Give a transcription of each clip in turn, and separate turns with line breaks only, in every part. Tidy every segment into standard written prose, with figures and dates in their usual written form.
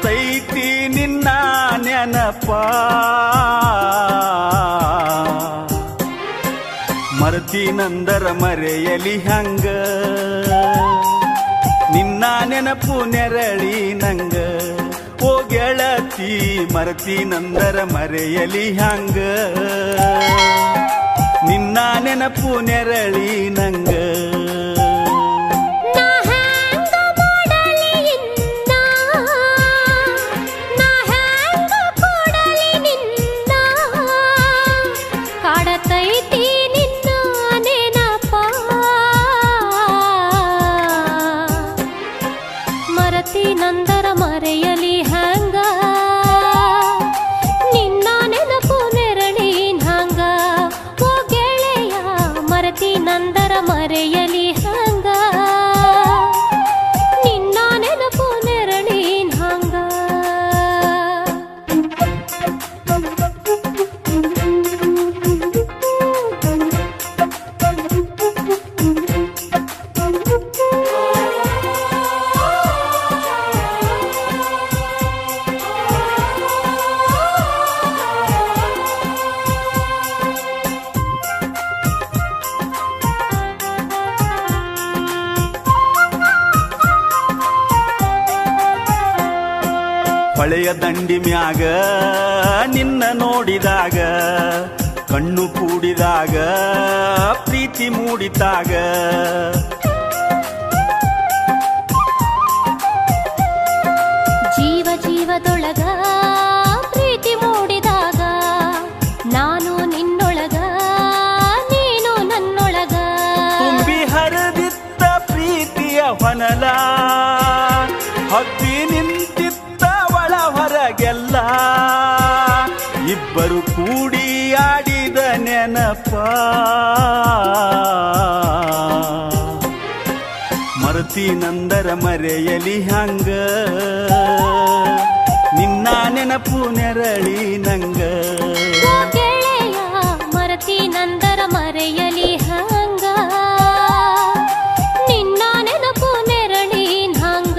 ಕಾಡತೈತಿ ನಿನ್ನ ನೆನಪ ಮರತೀನಂದರ ಮರೆಯಲಿ ಹಂಗ ನಿನ್ನ ನೆನಪು ನೆರಳಿ ನಂಗ ಓ ಗೆಳತಿ ಮರತೀನಂದರ ಮರೆಯಲಿ ಹಂಗ ನಿನ್ನ ನೆನಪು ನೆರಳಿ ನಂಗ
ನಂದರ ಮರೆಯಲಿ ಹಂಗ ನಿನ್ನ ನೆನಪು ನೆರಳಿನ ಹಂಗ ಓ ಗೆಳೆಯ ಮರತಿ ನಂದರ ಮರೆಯಲಿ ಹಂಗ ನಿನ್ನ ನೆನಪು ನೆರಳಿನ ಹಂಗ
ಹೊಳೆಯ ದಂಡಿ ಮ್ಯಾಗ ನಿನ್ನ ನೋಡಿದಾಗ ಕಣ್ಣು ಕೂಡಿದಾಗ ಪ್ರೀತಿ ಮೂಡಿತಾಗ
ಜೀವ ಜೀವದೊಳಗ ಪ್ರೀತಿ ಮೂಡಿದಾಗ ನಾನು ನಿನ್ನೊಳಗ ನೀನು ನನ್ನೊಳಗ
ತುಂಬಿ ಹರಿದಿತ್ತ ಪ್ರೀತಿಯ ಹೊನಲ ಹಬ್ಬಿ ನಿಂತಿತ್ತ ಹೊರಗೆಲ್ಲ ಇಬ್ಬರು ಕೂಡಿ ಆಡಿದ ನೆನಪ ಮರತಿ ನಂದರ ಮರೆಯಲಿ ಹಂಗ ನಿನ್ನ ನೆನಪು ನೆರಳಿ ನಂಗ
ಗೆಳೆಯ ಮರತಿ ನಂದರ ಮರೆಯಲಿ ಹಂಗ ನಿನ್ನ ನೆನಪು ನೆರಳಿನ ಹಂಗ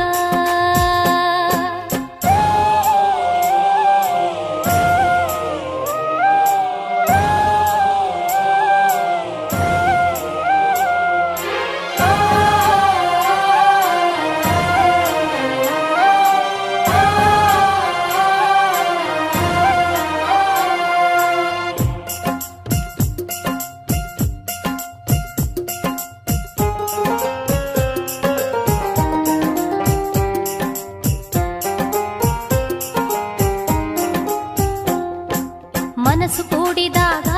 ಮನಸ್ಸು ಕೂಡಿದಾಗ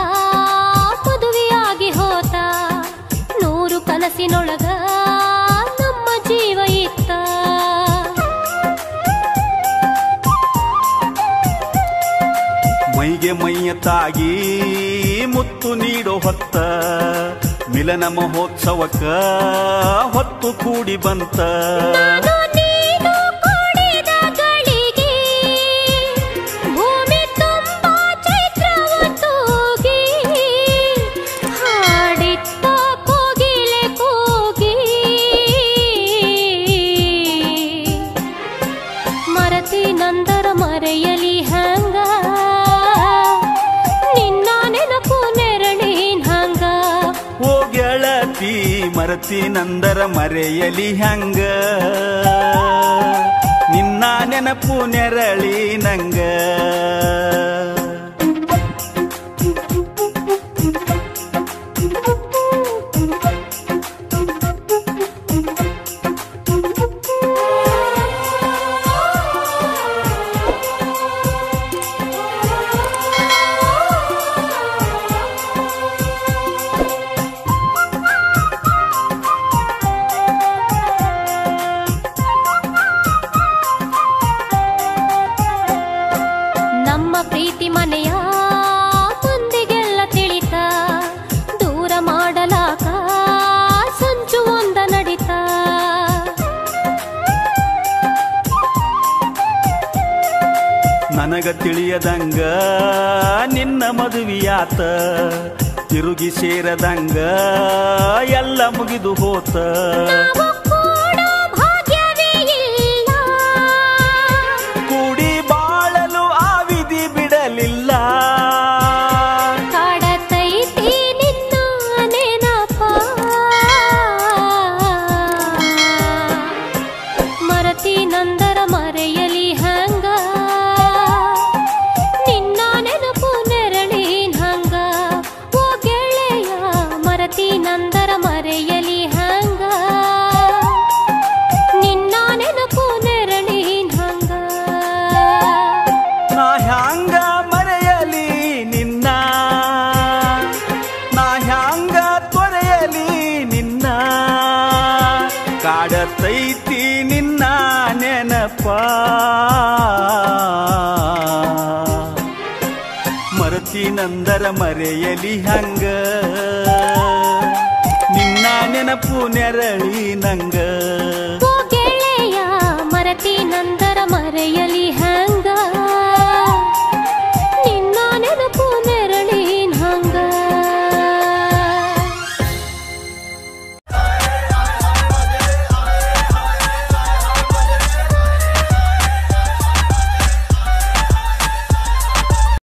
ಮದುವೆಯಾಗಿ ಹೋತ 100 ಕನಸಿನೊಳಗ ನಮ್ಮ ಜೀವ ಇತ್ತ
ಮೈಗೆ ಮೈಯ ತಾಗಿ ಮುತ್ತು ನೀಡೋ ಹೊತ್ತ ಮಿಲನ ಮಹೋತ್ಸವಕ್ಕ ಹೊತ್ತು ಕೂಡಿ ಬಂತ
ನಂದರ ಮರೆಯಲಿ ಹಂಗ ನಿನ್ನ ನೆನಪು ನೆರಳಿನ ಹಂಗ
ಓ ಗೆಳತಿ ಮರತಿ ನಂದರ ಮರೆಯಲಿ ಹಂಗ ನಿನ್ನ ನೆನಪು ನೆರಳಿ ನಂಗ
ಪ್ರೀತಿ ಮನೆಯ ಮಂದಿಗೆಲ್ಲ ತಿಳಿತ ದೂರ ಮಾಡಲಾಕ ಸಂಚು ಒಂದ ನಡಿತ
ನನಗ ತಿಳಿಯದಂಗ ನಿನ್ನ ಮದುವೆಯಾತ ತಿರುಗಿ ಸೇರದಂಗ ಎಲ್ಲ ಮುಗಿದು ಹೋತ ಮರಿತೀನಂದರ ಮರೆಯಲಿ ಹಂಗ ನಿನ್ನ ನೆನಪು ನೆರಳಿ ನಂಗ
ಓ ಗೆಳೆಯ ಮರತೀನಂದರ ಮರೆಯಲಿ